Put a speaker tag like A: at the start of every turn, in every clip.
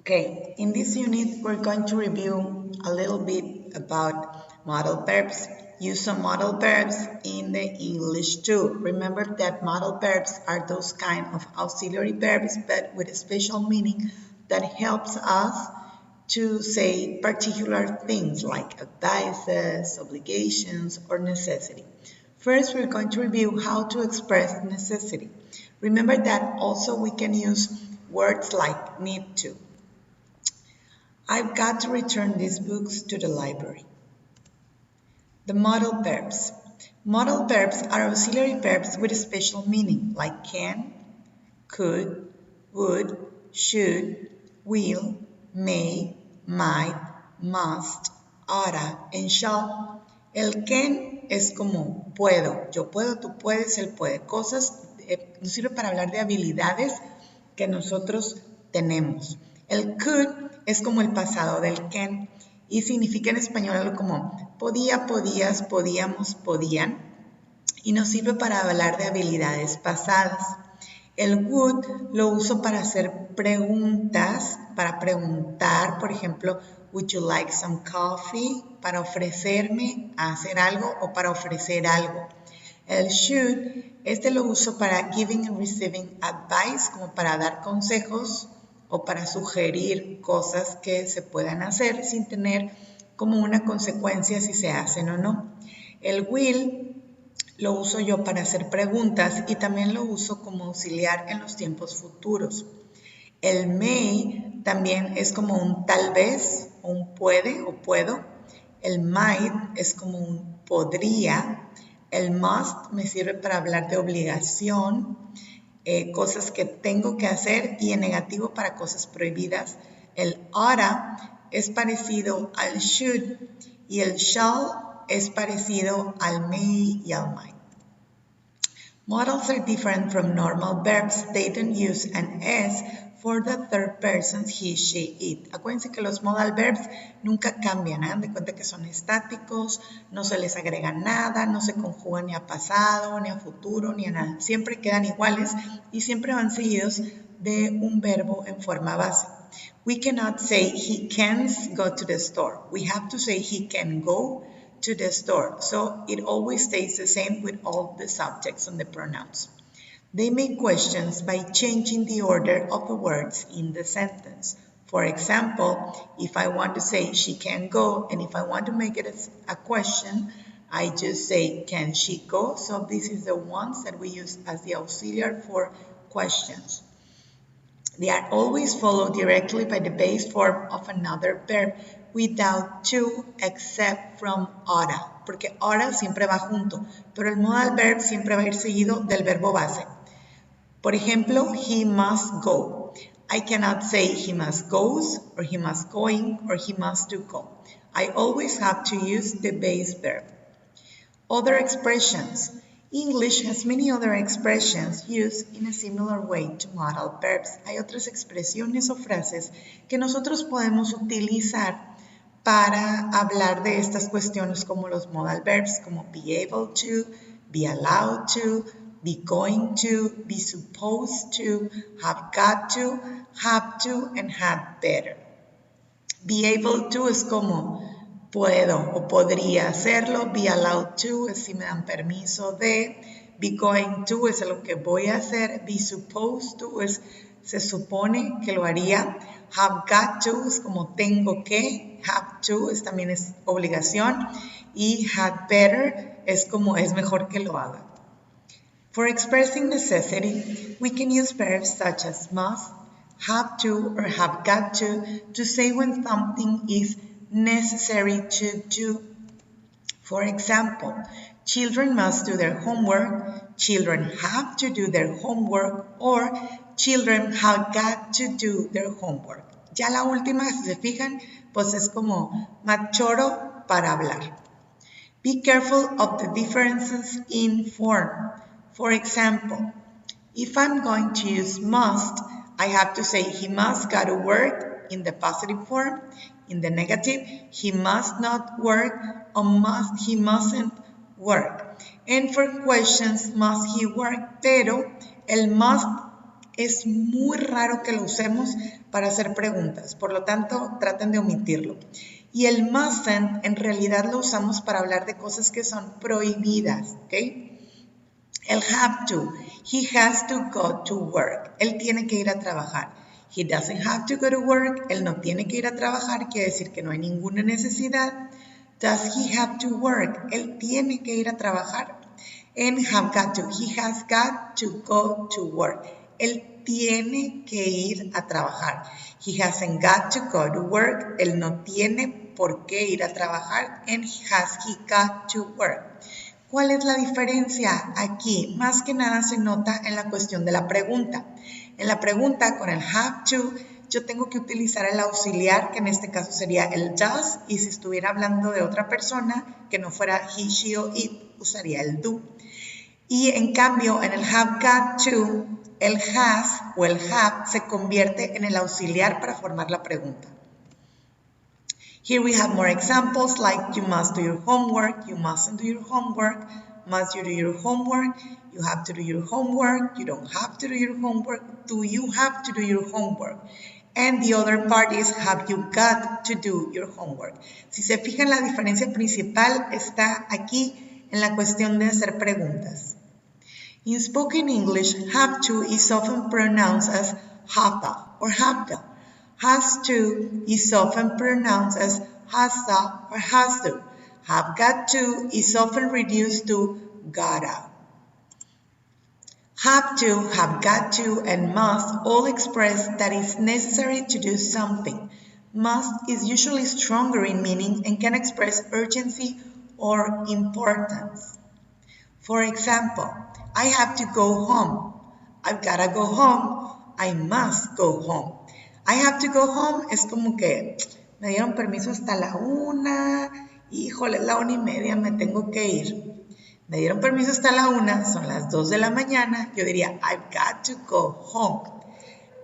A: Okay, in this unit, we're going to review a little bit about modal verbs. Use some modal verbs in the English too. Remember that modal verbs are those kind of auxiliary verbs, but with a special meaning that helps us to say particular things like advices, obligations, or necessity. First, we're going to review how to express necessity. Remember that also we can use words like need to. I've got to return these books to the library. The modal verbs. Modal verbs are auxiliary verbs with a special meaning like can, could, would, should, will, may, might, must, oughta, and shall. El can es como puedo, yo puedo, tú puedes, él puede. Cosas, nos sirve para hablar de habilidades que nosotros tenemos. El could es como el pasado del can y significa en español algo como podía, podías, podíamos, podían y nos sirve para hablar de habilidades pasadas. El would lo uso para hacer preguntas, para preguntar, por ejemplo, would you like some coffee? Para ofrecerme a hacer algo o para ofrecer algo. El should, lo uso para giving and receiving advice, como para dar consejos o para sugerir cosas que se puedan hacer sin tener como una consecuencia si se hacen o no. El will lo uso yo para hacer preguntas y también lo uso como auxiliar en los tiempos futuros. El may también es como un tal vez, o un puede o puedo. El might es como un podría. El must me sirve para hablar de obligación, cosas que tengo que hacer, y en negativo para cosas prohibidas. El oughta es parecido al should y el shall es parecido al may y al might. Modals are different from normal verbs. They don't use an S for the third person, he, she, it. Acuérdense que los modal verbs nunca cambian, hagan de cuenta que son estáticos, no se les agrega nada, no se conjugan ni a pasado, ni a futuro, ni a nada. Siempre quedan iguales y siempre van seguidos de un verbo en forma base. We cannot say he can't go to the store. We have to say he can go to the store. So it always stays the same with all the subjects and the pronouns. They make questions by changing the order of the words in the sentence. For example, if I want to say she can go, and if I want to make it a question, I just say can she go? So this is the ones that we use as the auxiliary for questions. They are always followed directly by the base form of another verb without to, except from oughta, porque oughta siempre va junto, pero el modal verb siempre va a ir seguido del verbo base. Por ejemplo, he must go. I cannot say he must goes, or he must going, or he must do go. I always have to use the base verb. Other expressions. English has many other expressions used in a similar way to modal verbs. Hay otras expresiones o frases que nosotros podemos utilizar para hablar de estas cuestiones como los modal verbs, como be able to, be allowed to, be going to, be supposed to, have got to, and had better. Be able to es como puedo o podría hacerlo. Be allowed to es si me dan permiso de. Be going to es lo que voy a hacer. Be supposed to es se supone que lo haría. Have got to es como tengo que. Have to es también es obligación. Y had better es como es mejor que lo haga. For expressing necessity, we can use verbs such as must, have to, or have got to say when something is necessary to do. For example, children must do their homework, children have to do their homework, or children have got to do their homework. Ya la última, si se fijan, pues es como machoro para hablar. Be careful of the differences in form. For example, if I'm going to use must, I have to say he must go to work in the positive form. In the negative, he must not work, or he mustn't work. And for questions, must he work? Pero el must Es muy raro que lo usemos para hacer preguntas, por lo tanto, traten de omitirlo. Y el mustn't en realidad lo usamos para hablar de cosas que son prohibidas, ¿ok? El have to. He has to go to work. Él tiene que ir a trabajar. He doesn't have to go to work. Él no tiene que ir a trabajar. Quiere decir que no hay ninguna necesidad. Does he have to work? Él tiene que ir a trabajar. And have got to. He has got to go to work. Él tiene que ir a trabajar. He hasn't got to go to work. Él no tiene por qué ir a trabajar. And he got to work. ¿Cuál es la diferencia aquí? Más que nada se nota en la cuestión de la pregunta. En la pregunta con el have to, yo tengo que utilizar el auxiliar, que en este caso sería el does, y si estuviera hablando de otra persona, que no fuera he, she o it, usaría el do. Y en cambio, en el have got to, el has o el have se convierte en el auxiliar para formar la pregunta. Here we have more examples like you must do your homework, you mustn't do your homework, must you do your homework, you have to do your homework, you don't have to do your homework, do you have to do your homework? And the other part is have you got to do your homework. Si se fijan, la diferencia principal está aquí en la cuestión de hacer preguntas. In spoken English, have to is often pronounced as hata or hapta. Has to is often pronounced as hasta or has to. Have got to is often reduced to gotta. Have to, have got to, and must all express that it's necessary to do something. Must is usually stronger in meaning and can express urgency or importance. For example, I have to go home. I've gotta go home. I must go home. I have to go home es como que me dieron permiso hasta la 1, híjole, la 1:30, me tengo que ir. Me dieron permiso hasta la 1, son las 2 de la mañana, yo diría, I've got to go home.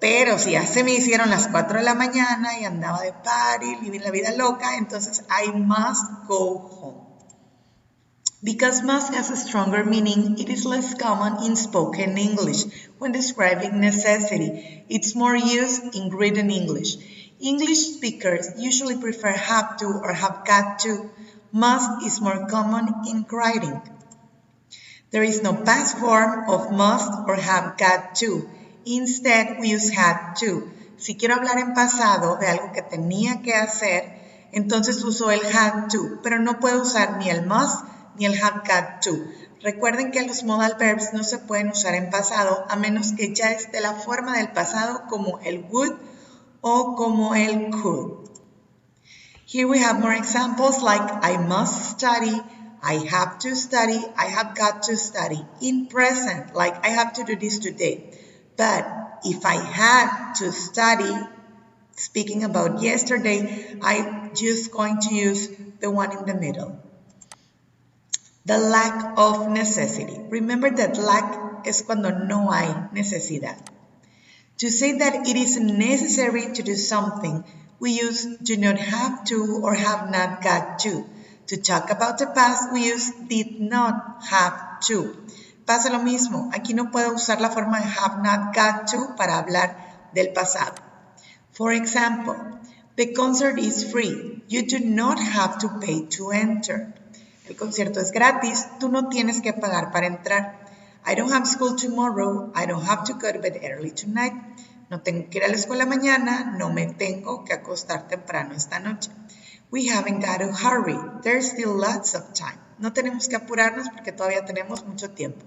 A: Pero si ya se me hicieron las 4 de la mañana y andaba de party, vivir la vida loca, entonces I must go home. Because must has a stronger meaning, it is less common in spoken English when describing necessity. It's more used in written English. English speakers usually prefer have to or have got to. Must is more common in writing. There is no past form of must or have got to. Instead, we use had to. Si quiero hablar en pasado de algo que tenía que hacer, entonces uso el had to, pero no puedo usar ni el must ni el have got to. Recuerden que los modal verbs no se pueden usar en pasado a menos que ya esté la forma del pasado como el would o como el could. Here we have more examples like I must study, I have to study, I have got to study. In present, like I have to do this today. But if I had to study, speaking about yesterday, I'm just going to use the one in the middle. The lack of necessity. Remember that lack es cuando no hay necesidad. To say that it is necessary to do something, we use do not have to or have not got to. To talk about the past, we use did not have to. Pasa lo mismo, aquí no puedo usar la forma de have not got to para hablar del pasado. For example, the concert is free. You do not have to pay to enter. El concierto es gratis, tú no tienes que pagar para entrar. I don't have school tomorrow, I don't have to go to bed early tonight. No tengo que ir a la escuela mañana, no me tengo que acostar temprano esta noche. We haven't got to hurry, there's still lots of time. No tenemos que apurarnos porque todavía tenemos mucho tiempo.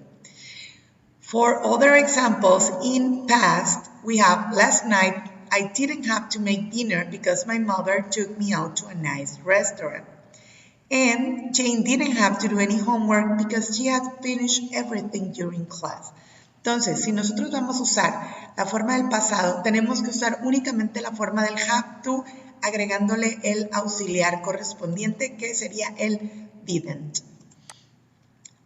A: For other examples, in past, we have last night, I didn't have to make dinner because my mother took me out to a nice restaurant. And Jane didn't have to do any homework because she had finished everything during class. Entonces, si nosotros vamos a usar la forma del pasado, tenemos que usar únicamente la forma del have to, agregándole el auxiliar correspondiente, que sería el didn't.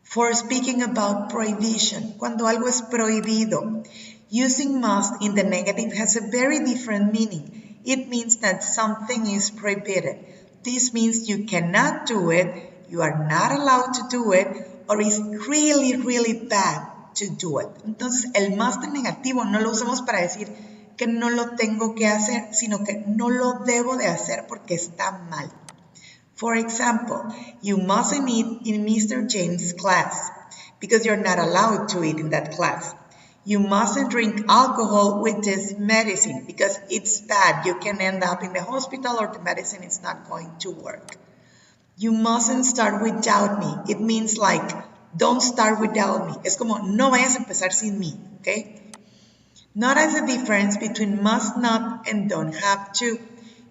A: For speaking about prohibition, cuando algo es prohibido, using must in the negative has a very different meaning. It means that something is prohibited. This means you cannot do it, you are not allowed to do it, or it's really, really bad. to do it. Entonces, el must en negativo no lo usamos para decir que no lo tengo que hacer, sino que no lo debo de hacer porque está mal. For example, you mustn't eat in Mr. James' class because you're not allowed to eat in that class. You mustn't drink alcohol with this medicine because it's bad. You can end up in the hospital or the medicine is not going to work. You mustn't start without me. It means like, don't start without me. Es como, no vayas a empezar sin mí, okay? Notice the difference between must not and don't have to.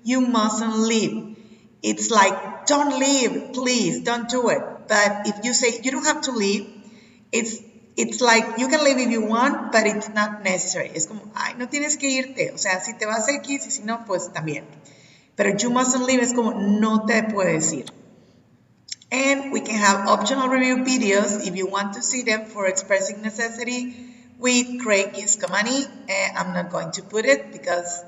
A: You mustn't leave. It's like, don't leave, please, don't do it. But if you say, you don't have to leave, it's like, you can leave if you want, but it's not necessary. Es como, ay, no tienes que irte. O sea, si te vas X y si no, pues también. Pero you mustn't leave es como, no te puedes ir. And we can have optional review videos if you want to see them for expressing necessity with Craig Giscomani. I'm not going to put it because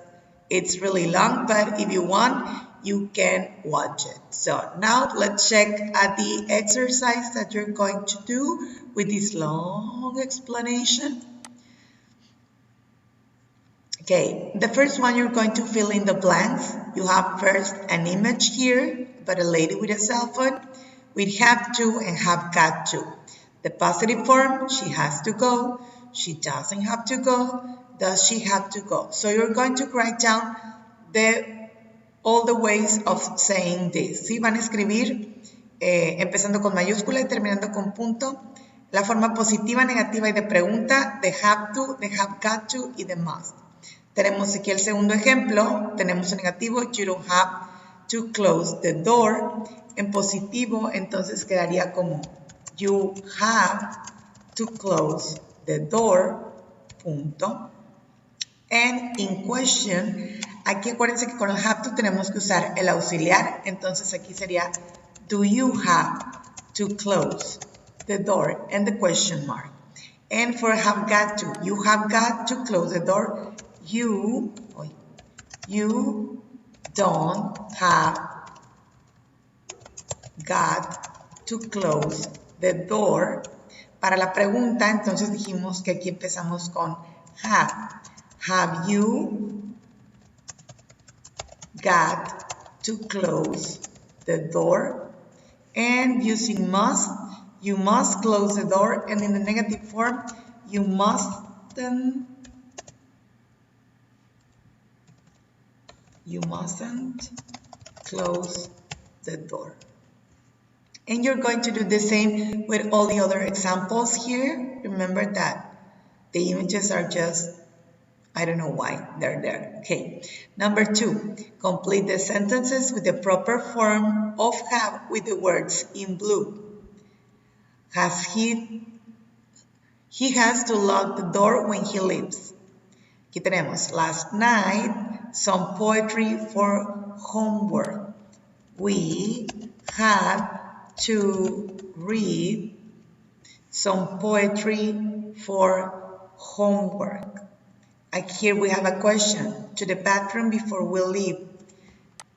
A: it's really long, but if you want, you can watch it. So now let's check at the exercise that you're going to do with this long explanation. Okay, the first one you're going to fill in the blanks. You have first an image here, but a lady with a cell phone. We have to and have got to. The positive form, she has to go. She doesn't have to go. Does she have to go? So you're going to write down all the ways of saying this. ¿Sí? Van a escribir empezando con mayúscula y terminando con punto. La forma positiva, negativa y de pregunta, the have to, the have got to y the must. Tenemos aquí el segundo ejemplo. Tenemos en negativo, you don't have to close the door. En positivo, entonces quedaría como you have to close the door, punto. And in question, aquí acuérdense que con el have to tenemos que usar el auxiliar, entonces aquí sería do you have to close the door and the question mark. And for have got to, you have got to close the door. You don't have got to close the door. Para la pregunta, entonces dijimos que aquí empezamos con have. Have you got to close the door? And using must, you must close the door. And in the negative form, you mustn't close the door. And you're going to do the same with all the other examples here. Remember that the images are just, I don't know why they're there. Okay. Number 2, complete the sentences with the proper form of have with the words in blue. He has to lock the door when he leaves. Aquí tenemos last night, some poetry for homework. We had to read some poetry for homework. Here we have a question. To the bathroom before we leave.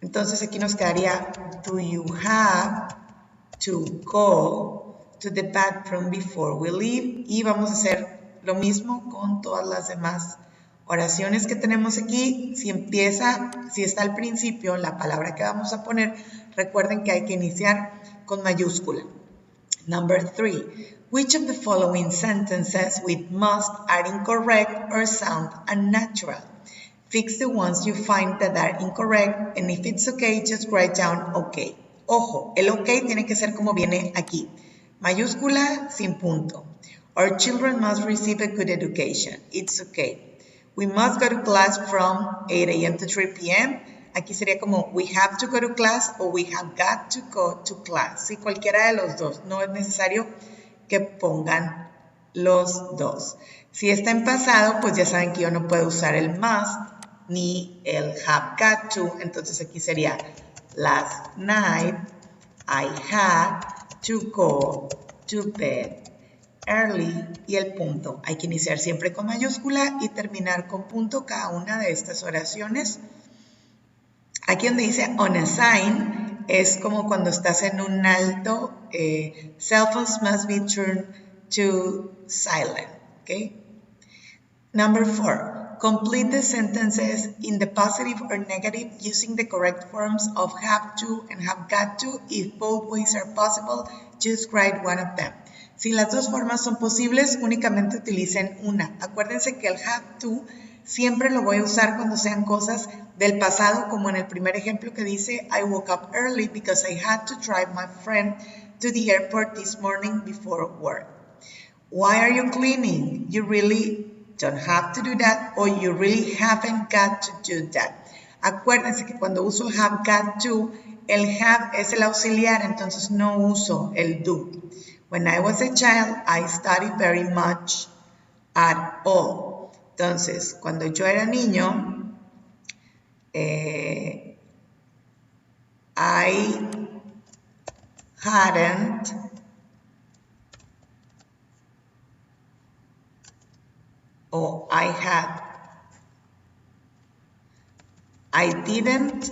A: Entonces aquí nos quedaría, do you have to go to the bathroom before we leave? Y vamos a hacer lo mismo con todas las demás oraciones que tenemos aquí. Si está al principio la palabra que vamos a poner, recuerden que hay que iniciar con mayúscula. Number 3. Which of the following sentences with must are incorrect or sound unnatural? Fix the ones you find that are incorrect, and if it's okay, just write down okay. Ojo, el okay tiene que ser como viene aquí. Mayúscula sin punto. Our children must receive a good education. It's okay. We must go to class from 8 a.m. to 3 p.m. Aquí sería como we have to go to class o we have got to go to class. Sí, cualquiera de los dos. No es necesario que pongan los dos. Si está en pasado, pues ya saben que yo no puedo usar el must ni el have got to. Entonces aquí sería last night I had to go to bed early y el punto. Hay que iniciar siempre con mayúscula y terminar con punto cada una de estas oraciones. Aquí donde dice on a sign es como cuando estás en un alto. Cell phones must be turned to silent, okay? Number 4, complete the sentences in the positive or negative using the correct forms of have to and have got to. If both ways are possible, just write one of them. Si las dos formas son posibles, únicamente utilicen una. Acuérdense que el have to siempre lo voy a usar cuando sean cosas del pasado, como en el primer ejemplo que dice I woke up early because I had to drive my friend to the airport this morning before work. Why are you cleaning? You really don't have to do that, or you really haven't got to do that. Acuérdense que cuando uso have got to, el have es el auxiliar, entonces no uso el do. When I was a child, I studied very much at all. Entonces, cuando yo era niño, I hadn't or I didn't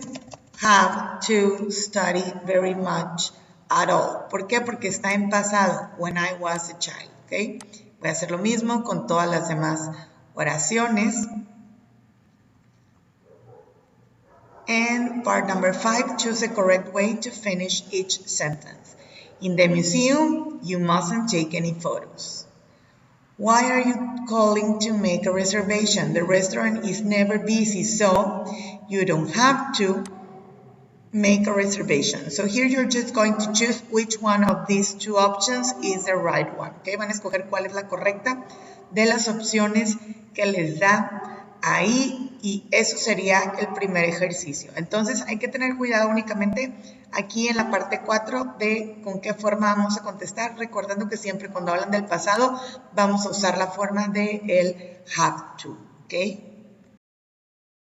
A: have to study very much at all. ¿Por qué? Porque está en pasado, when I was a child, ¿ok? Voy a hacer lo mismo con todas las demás oraciones. And part number 5, choose the correct way to finish each sentence. In the museum, you mustn't take any photos. Why are you calling to make a reservation? The restaurant is never busy, so you don't have to make a reservation. So here you're just going to choose which one of these two options is the right one. Okay, van a escoger cuál es la correcta de las opciones que les da ahí, y eso sería el primer ejercicio. Entonces hay que tener cuidado únicamente aquí en la parte 4 de con qué forma vamos a contestar, recordando que siempre cuando hablan del pasado vamos a usar la forma de el have to, ¿ok?